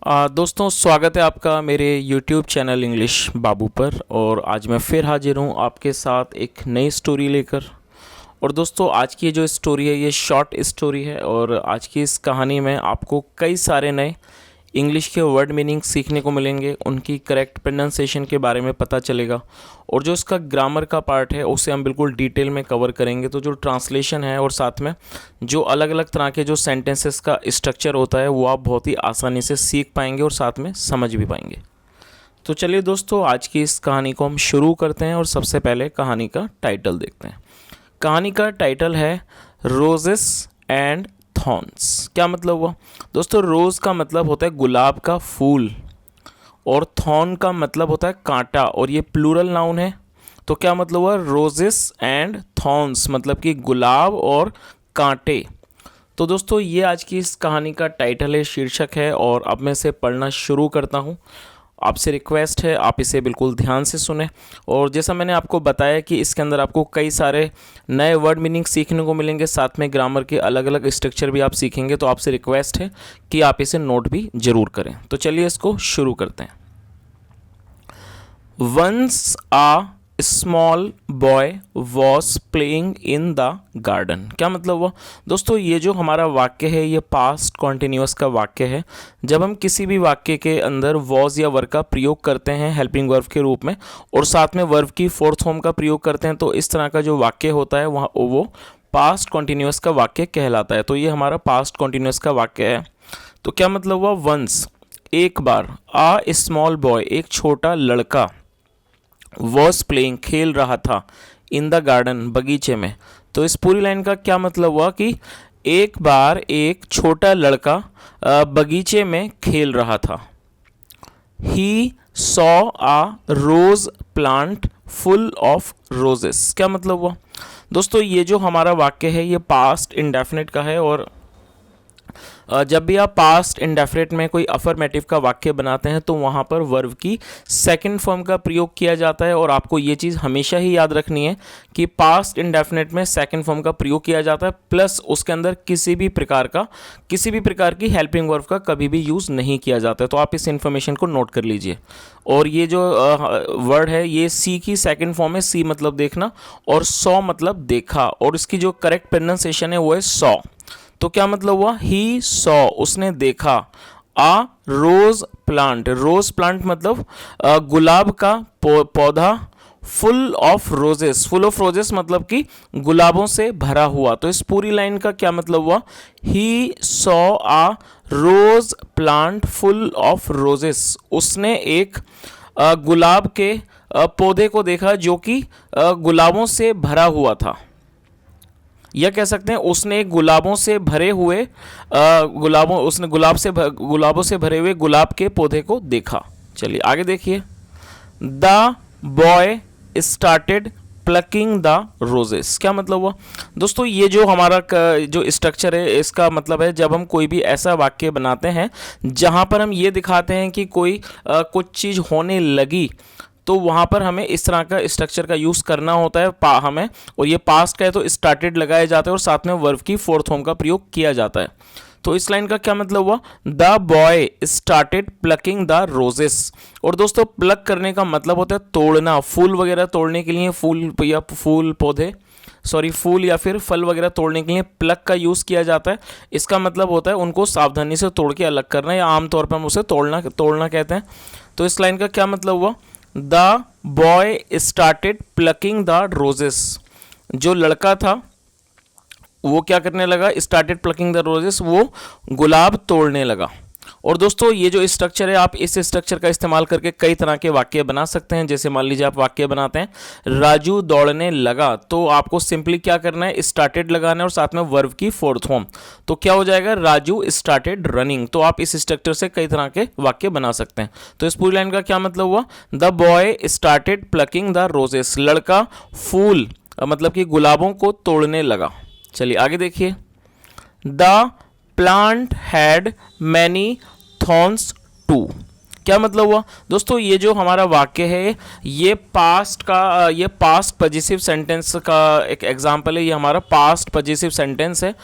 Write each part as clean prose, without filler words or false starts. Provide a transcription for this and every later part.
दोस्तों स्वागत है आपका मेरे YouTube चैनल इंग्लिश बाबू पर। और आज मैं फिर हाजिर हूँ आपके साथ एक नई स्टोरी लेकर। और दोस्तों आज की जो स्टोरी है ये शॉर्ट स्टोरी है और आज की इस कहानी में आपको कई सारे नए इंग्लिश के वर्ड मीनिंग सीखने को मिलेंगे, उनकी करेक्ट प्रोनाउंसिएशन के बारे में पता चलेगा और जो इसका ग्रामर का पार्ट है उसे हम बिल्कुल डिटेल में कवर करेंगे। तो जो ट्रांसलेशन है और साथ में जो अलग अलग तरह के जो सेंटेंसेस का स्ट्रक्चर होता है वो आप बहुत ही आसानी से सीख पाएंगे और साथ में समझ भी पाएंगे। तो चलिए दोस्तों आज की इस कहानी को हम शुरू करते हैं और सबसे पहले कहानी का टाइटल देखते हैं। कहानी का टाइटल है रोजेस एंड थॉर्न्स। क्या मतलब हुआ दोस्तों? रोज़ का मतलब होता है गुलाब का फूल और थॉर्न का मतलब होता है कांटा और ये प्लूरल नाउन है। तो क्या मतलब हुआ? रोजेस एंड थॉर्न्स मतलब कि गुलाब और कांटे। तो दोस्तों ये आज की इस कहानी का टाइटल है, शीर्षक है। और अब मैं इसे पढ़ना शुरू करता हूँ। आपसे रिक्वेस्ट है आप इसे बिल्कुल ध्यान से सुने। और जैसा मैंने आपको बताया कि इसके अंदर आपको कई सारे नए वर्ड मीनिंग सीखने को मिलेंगे, साथ में ग्रामर के अलग अलग स्ट्रक्चर भी आप सीखेंगे। तो आपसे रिक्वेस्ट है कि आप इसे नोट भी ज़रूर करें। तो चलिए इसको शुरू करते हैं। Once a small boy was playing in the garden. क्या मतलब हुआ दोस्तों? ये जो हमारा वाक्य है ये पास्ट कॉन्टिन्यूअस का वाक्य है। जब हम किसी भी वाक्य के अंदर वॉज या वर का प्रयोग करते हैं हेल्पिंग वर्ब के रूप में और साथ में वर्ब की फोर्थ फॉर्म का प्रयोग करते हैं तो इस तरह का जो वाक्य होता है वहाँ वो पास्ट कॉन्टिन्यूअस का वाक्य कहलाता है। तो ये हमारा पास्ट कॉन्टिन्यूअस का वाक्य है। तो क्या मतलब हुआ? वंस एक बार, आ स्मॉल बॉय एक छोटा लड़का, वॉज प्लेइंग खेल रहा था, इन द गार्डन बगीचे में। तो इस पूरी लाइन का क्या मतलब हुआ कि एक बार एक छोटा लड़का बगीचे में खेल रहा था। He saw a rose plant full of roses. क्या मतलब हुआ दोस्तों? ये जो हमारा वाक्य है ये पास्ट इंडेफिनिट का है और जब भी आप पास्ट इंडेफिनिट में कोई अफर्मेटिव का वाक्य बनाते हैं तो वहाँ पर वर्ब की सेकंड फॉर्म का प्रयोग किया जाता है। और आपको ये चीज़ हमेशा ही याद रखनी है कि पास्ट इंडेफिनिट में सेकंड फॉर्म का प्रयोग किया जाता है, प्लस उसके अंदर किसी भी प्रकार की हेल्पिंग वर्ब का कभी भी यूज़ नहीं किया जाता है। तो आप इस इन्फॉर्मेशन को नोट कर लीजिए। और ये जो वर्ड है ये सी की सेकेंड फॉर्म है। सी मतलब देखना और सॉ मतलब देखा और इसकी जो करेक्ट प्रोनाउंसिएशन है वो है सॉ। तो क्या मतलब हुआ? ही सॉ उसने देखा, आ रोज प्लांट, रोज प्लांट मतलब गुलाब का पौधा, full of roses, full of roses मतलब कि गुलाबों से भरा हुआ। तो इस पूरी लाइन का क्या मतलब हुआ? He saw a rose plant full of roses. उसने एक गुलाब के पौधे को देखा जो कि गुलाबों से भरा हुआ था, यह कह सकते हैं उसने एक गुलाबों से भरे हुए गुलाबों से भरे हुए गुलाब के पौधे को देखा। चलिए आगे देखिए। The boy started plucking the roses. क्या मतलब हुआ दोस्तों? ये जो हमारा जो स्ट्रक्चर है इसका मतलब है जब हम कोई भी ऐसा वाक्य बनाते हैं जहां पर हम ये दिखाते हैं कि कोई कुछ चीज़ होने लगी तो वहाँ पर हमें इस तरह का स्ट्रक्चर का यूज़ करना होता है हमें। और ये पास्ट का है तो स्टार्टेड लगाया जाता है और साथ में वर्ब की फोर्थ फॉर्म का प्रयोग किया जाता है। तो इस लाइन का क्या मतलब हुआ? The boy started plucking the roses. और दोस्तों प्लक करने का मतलब होता है तोड़ना, फूल वगैरह तोड़ने के लिए फूल या फिर फल वगैरह तोड़ने के लिए प्लक का यूज़ किया जाता है। इसका मतलब होता है उनको सावधानी से तोड़ के अलग करना, या आमतौर पर हम उसे तोड़ना कहते हैं। तो इस लाइन का क्या मतलब हुआ? The boy started plucking the roses. जो लड़का था वो क्या करने लगा? स्टार्टेड प्लकिंग द रोजेस, वो गुलाब तोड़ने लगा। और दोस्तों ये जो स्ट्रक्चर है आप इस स्ट्रक्चर का इस्तेमाल करके कई तरह के वाक्य बना सकते हैं। जैसे मान लीजिए आप वाक्य बनाते हैं राजू दौड़ने लगा, तो आपको सिंपली क्या करना है? स्टार्टेड लगाना है और साथ में वर्ब की फोर्थ फॉर्म। तो क्या हो जाएगा? Raju started running. तो आप इस स्ट्रक्चर से कई तरह के वाक्य बना सकते हैं। तो इस पूरी लाइन का क्या मतलब हुआ? The boy started plucking the roses. लड़का फूल मतलब कि गुलाबों को तोड़ने लगा। चलिए आगे देखिए। The plant had many thorns too. क्या मतलब हुआ दोस्तों, ये जो हमारा वाक्य है ये पास्ट पॉजिटिव सेंटेंस का एक एग्जांपल है। ये हमारा पास्ट पॉजिटिव सेंटेंस है।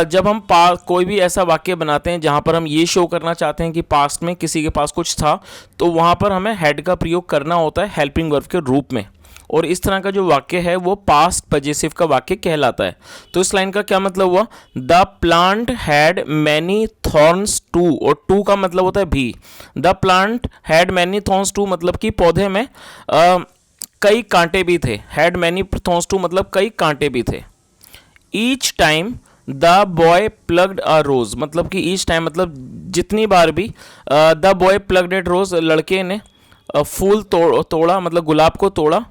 जब हम कोई भी ऐसा वाक्य बनाते हैं जहां पर हम ये शो करना चाहते हैं कि पास्ट में किसी के पास कुछ था, तो वहां पर हमें हैड का प्रयोग करना होता है हेल्पिंग वर्ब के रूप में, और इस तरह का जो वाक्य है वो पास्ट पॉजिटिव का वाक्य कहलाता है। तो इस लाइन का क्या मतलब हुआ, the plant had many thorns too, और टू का मतलब होता है भी। The plant had many thorns too मतलब कि पौधे में कई कांटे भी थे। हैड मैनी थॉर्न्स टू मतलब कई कांटे भी थे। Each time the boy plucked a rose मतलब कि ईच टाइम मतलब जितनी बार भी the boy plucked at rose लड़के ने फूल तोड़ा मतलब गुलाब को तोड़ा।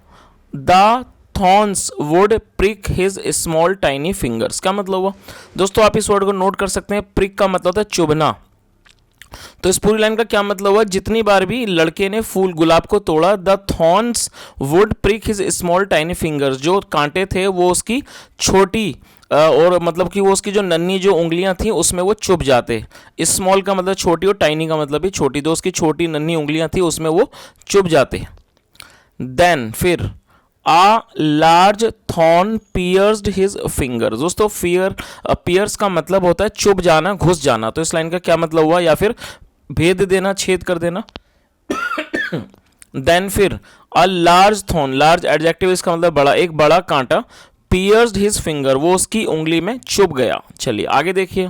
The thorns would prick his small tiny fingers. क्या मतलब हुआ दोस्तों, आप इस वर्ड को नोट कर सकते हैं। प्रिक का मतलब होता है चुभना। तो इस पूरी लाइन का क्या मतलब हुआ, जितनी बार भी लड़के ने फूल गुलाब को तोड़ा, the thorns would prick his small tiny fingers, जो कांटे थे वो उसकी छोटी और मतलब कि वो उसकी जो नन्ही जो उंगलियां थी उसमें वो चुभ जाते। स्मॉल का मतलब छोटी और टाइनी का मतलब भी छोटी, तो उसकी छोटी नन्ही उंगलियां थी उसमें वो चुभ जाते। देन फिर a large thorn pierced his finger. दोस्तों पियर्स का मतलब होता है चुभ जाना, घुस जाना। तो इस लाइन का क्या मतलब हुआ, या फिर भेद देना, छेद कर देना। देन फिर a large thorn, large adjective, इसका मतलब बड़ा, एक बड़ा कांटा। पियर्स्ड हिज फिंगर वो उसकी उंगली में चुभ गया। चलिए आगे देखिए।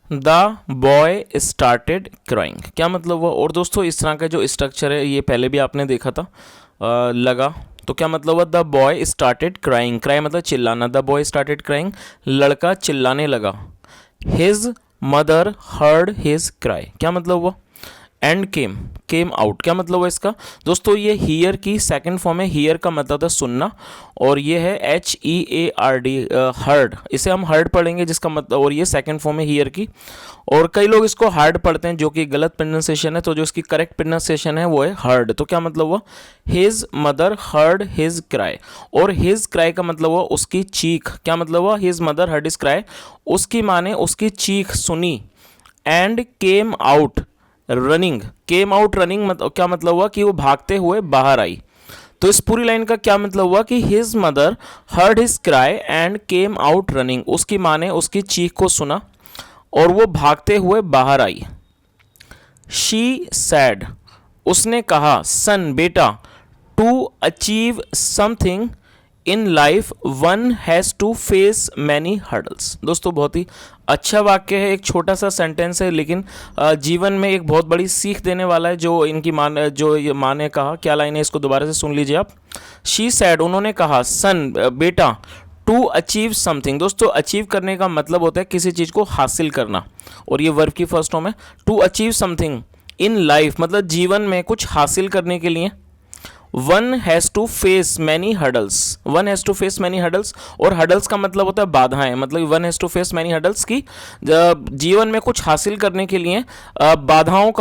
द बॉय स्टार्टेड क्राइंग, क्या मतलब हुआ। और दोस्तों इस तरह का जो स्ट्रक्चर है ये पहले भी आपने देखा था लगा। तो क्या मतलब हुआ, the boy started crying, cry मतलब चिल्लाना। द बॉय स्टार्टेड क्राइंग लड़का चिल्लाने लगा। His mother heard his cry, क्या मतलब हुआ। एंड केम आउट, क्या मतलब हुआ इसका दोस्तों, ये हियर की सेकंड फॉर्म है। हियर का मतलब है सुनना, और ये है HEARD हर्ड, इसे हम हर्ड पढ़ेंगे जिसका मतलब, और ये सेकंड फॉर्म है हियर की। और कई लोग इसको हार्ड पढ़ते हैं जो कि गलत प्रोनाउंसिएशन है, तो जो इसकी करेक्ट प्रोनाउंसिएशन है वो है हर्ड। तो क्या मतलब हुआ, his mother heard his cry, और हिज क्राई का मतलब हुआ उसकी चीख। क्या मतलब हुआ, his mother heard his cry, उसकी माँ ने उसकी चीख सुनी। And came out running, came out running मतलब क्या मतलब हुआ कि वो भागते हुए बाहर आई। तो इस पूरी लाइन का क्या मतलब हुआ कि his mother heard his cry and came out running, उसकी माँ ने उसकी चीख को सुना और वो भागते हुए बाहर आई। शी सैड, उसने कहा, सन बेटा, to achieve something in life one has to face many hurdles. दोस्तों बहुत ही अच्छा वाक्य है, एक छोटा सा सेंटेंस है, लेकिन जीवन में एक बहुत बड़ी सीख देने वाला है। जो इनकी माँ ने कहा, क्या लाइन है इसको दोबारा से सुन लीजिए आप। शी सैड, उन्होंने कहा, सन बेटा, टू अचीव समथिंग। दोस्तों अचीव करने का मतलब होता है किसी चीज़ को हासिल करना, और ये वर्ब की फर्स्ट फॉर्म है। To achieve something in life मतलब जीवन में कुछ हासिल करने के लिए one has to face many hurdles, one has to face many hurdles, और हर्डल्स का मतलब होता है बाधाएं। मतलब one has to face many hurdles की जीवन में कुछ हासिल करने के लिए बाधाओं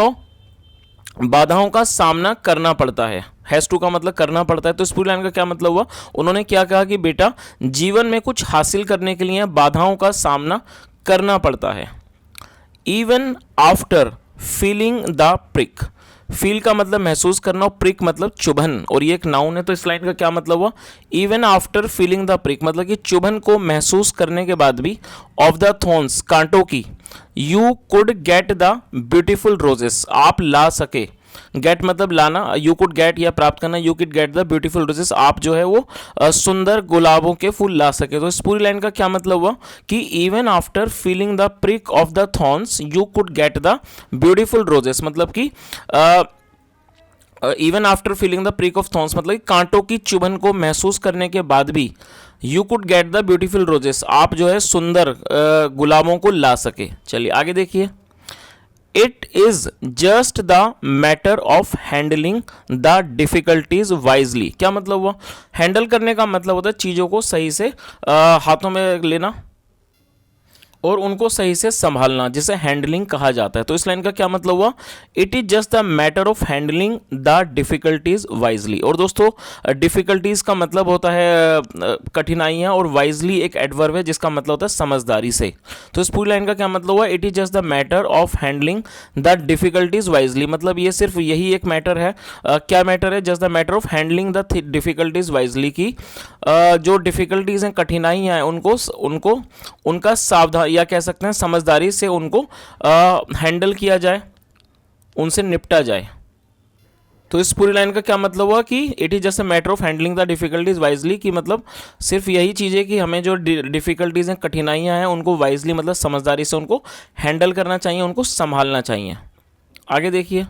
का सामना करना पड़ता है। हैज़ टू का मतलब करना पड़ता है। तो इस पूरी लाइन का क्या मतलब हुआ, उन्होंने क्या कहा कि बेटा जीवन में कुछ हासिल करने के लिए बाधाओं का सामना करना पड़ता है। Even after feeling the prick, feel का मतलब महसूस करना और प्रिक मतलब चुभन, और ये एक नाउन है। तो इस लाइन का क्या मतलब हुआ, even after feeling the prick मतलब कि चुभन को महसूस करने के बाद भी, ऑफ द थॉर्न्स कांटों की, you could get the beautiful roses आप ला सके। गेट मतलब लाना, यू कुड गेट या प्राप्त करना, you could get the beautiful roses आप जो है वो सुंदर गुलाबों के फूल ला सके। तो इस पूरी लाइन का क्या मतलब हुआ कि even after feeling the prick of the thorns you could get the beautiful roses, मतलब कि even after feeling the prick of thorns मतलब कांटों की चुभन को महसूस करने के बाद भी you could get the beautiful roses आप जो है सुंदर गुलाबों को ला सके। चलिए आगे देखिए। It is just the matter of handling the difficulties wisely, क्या मतलब हुआ, हैंडल करने का मतलब होता है चीज़ों को सही से हाथों में लेना और उनको सही से संभालना, जिसे हैंडलिंग कहा जाता है। तो इस लाइन का क्या मतलब हुआ? It is just the matter of handling the difficulties wisely. और दोस्तों डिफिकल्टीज का मतलब होता है कठिनाइयां, और वाइजली एक एडवर्ब है जिसका मतलब होता है समझदारी से। तो इस पूरी लाइन का क्या मतलब हुआ? It is just the matter of handling the difficulties wisely, मतलब ये सिर्फ यही एक मैटर है। क्या मैटर है? Just the matter of handling the difficulties wisely, की जो डिफिकल्टीज हैं, कठिनाइयां हैं, उनको उनका सावधान या कह सकते हैं समझदारी से उनको हैंडल किया जाए, उनसे निपटा जाए। तो इस पूरी लाइन का क्या मतलब हुआ कि it is just a matter of handling the difficulties wisely, कि मतलब सिर्फ यही चीज़ है कि हमें जो डिफिकल्टीज हैं, कठिनाइयां हैं, उनको वाइजली मतलब समझदारी से उनको हैंडल करना चाहिए, उनको संभालना चाहिए। आगे देखिए,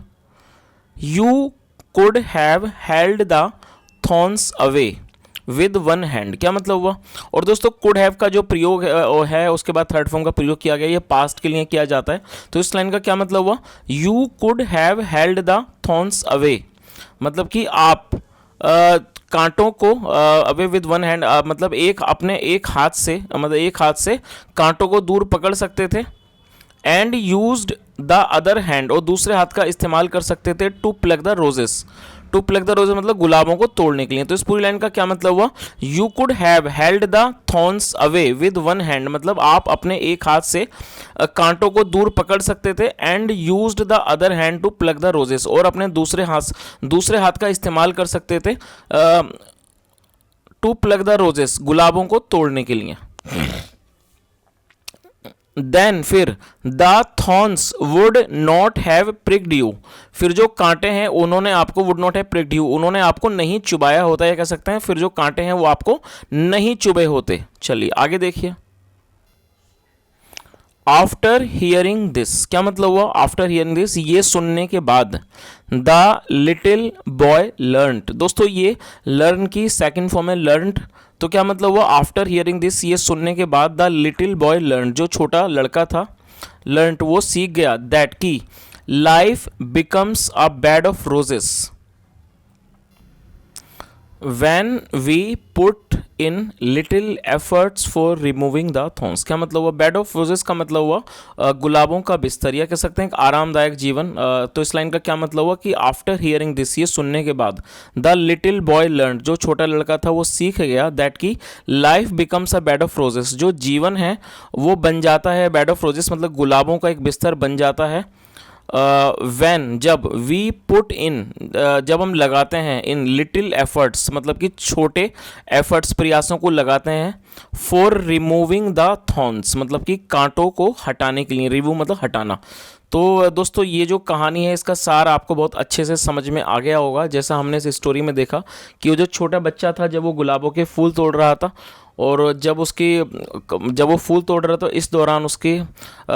you could have held the thorns away with one hand. क्या मतलब हुआ? और दोस्तों कुड हैव का जो प्रयोग है उसके बाद थर्ड फॉर्म का प्रयोग किया गया, ये पास्ट के लिए किया जाता है। तो इस लाइन का क्या मतलब हुआ? You could have held the thorns away, मतलब कि आप कांटों को अवे विद वन हैंड, मतलब अपने एक हाथ से, मतलब एक हाथ से कांटों को दूर पकड़ सकते थे। And used the other hand, और दूसरे हाथ का इस्तेमाल कर सकते थे to pluck the roses. To pluck the roses मतलब गुलाबों को तोड़ने के लिए। तो इस पूरी लाइन का क्या मतलब हुआ? You could have held the thorns away with one hand, मतलब आप अपने एक हाथ से कांटों को दूर पकड़ सकते थे। And used the other hand to pluck the roses, और अपने दूसरे हाथ का इस्तेमाल कर सकते थे टू प्लग द रोजेस, गुलाबों को तोड़ने के लिए। देन फिर the thorns would not have pricked you, फिर जो कांटे हैं उन्होंने आपको, would not have pricked you, उन्होंने आपको नहीं चुभाया होता है, कह सकते हैं फिर जो कांटे हैं वो आपको नहीं चुभे होते। चलिए आगे देखिए, आफ्टर हियरिंग दिस, क्या मतलब हुआ? आफ्टर हियरिंग दिस, ये सुनने के बाद। द लिटिल बॉय लर्नड, दोस्तों ये लर्न की सेकेंड फॉर्म है लर्नड। तो क्या मतलब हुआ? आफ्टर हियरिंग दिस, ये सुनने के बाद द लिटिल बॉय लर्न, जो छोटा लड़का था, लर्न वो सीख गया, दैट की life becomes a bed of roses when we put in little efforts for removing the thorns. क्या मतलब हुआ? बेड ऑफ रोजेस का मतलब हुआ गुलाबों का बिस्तर, या कह सकते हैं एक आरामदायक जीवन। तो इस लाइन का क्या मतलब हुआ कि आफ्टर हियरिंग दिस, ये सुनने के बाद, द लिटिल बॉय लर्न, जो छोटा लड़का था वो सीख गया, दैट की life becomes a bed of roses, जो जीवन है वो बन जाता है बेड ऑफ रोजेस, मतलब गुलाबों का एक बिस्तर बन जाता है। वैन, जब, वी पुट इन, जब हम लगाते हैं, इन लिटिल एफर्ट्स मतलब कि छोटे एफर्ट्स, प्रयासों को लगाते हैं, फॉर रिमूविंग द थॉर्न्स मतलब कि कांटों को हटाने के लिए, रिमूव मतलब हटाना। तो दोस्तों ये जो कहानी है इसका सार आपको बहुत अच्छे से समझ में आ गया होगा। जैसा हमने इस स्टोरी में देखा कि वो जो छोटा बच्चा था, जब वो गुलाबों के फूल तोड़ रहा था, और जब वो फूल तोड़ रहा था, इस दौरान उसकी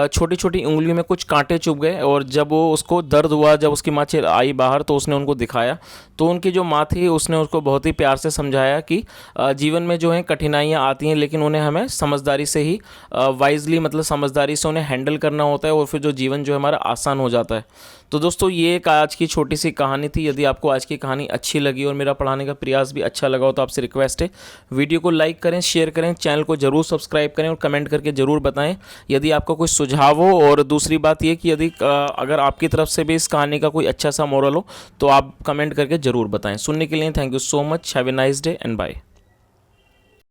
छोटी छोटी उंगलियों में कुछ कांटे चुभ गए, और जब वो उसको दर्द हुआ, जब उसकी माँ आई बाहर, तो उसने उनको दिखाया। तो उनकी जो माँ थी उसने उसको बहुत ही प्यार से समझाया कि जीवन में जो है कठिनाइयाँ आती हैं, लेकिन उन्हें हमें समझदारी से ही, वाइजली मतलब समझदारी से उन्हें हैंडल करना होता है, और फिर जो जीवन जो है हमारा आसान हो जाता है। तो दोस्तों ये एक आज की छोटी सी कहानी थी। यदि आपको आज की कहानी अच्छी लगी और मेरा पढ़ाने का प्रयास भी अच्छा लगा हो, तो आपसे रिक्वेस्ट है वीडियो को लाइक करें, शेयर करें, चैनल को जरूर सब्सक्राइब करें, और कमेंट करके ज़रूर बताएं यदि आपका कोई सुझाव हो। और दूसरी बात ये कि यदि अगर आपकी तरफ से भी इस कहानी का कोई अच्छा सा मोरल हो तो आप कमेंट करके ज़रूर बताएं। सुनने के लिए thank you so much. Have a nice day and bye.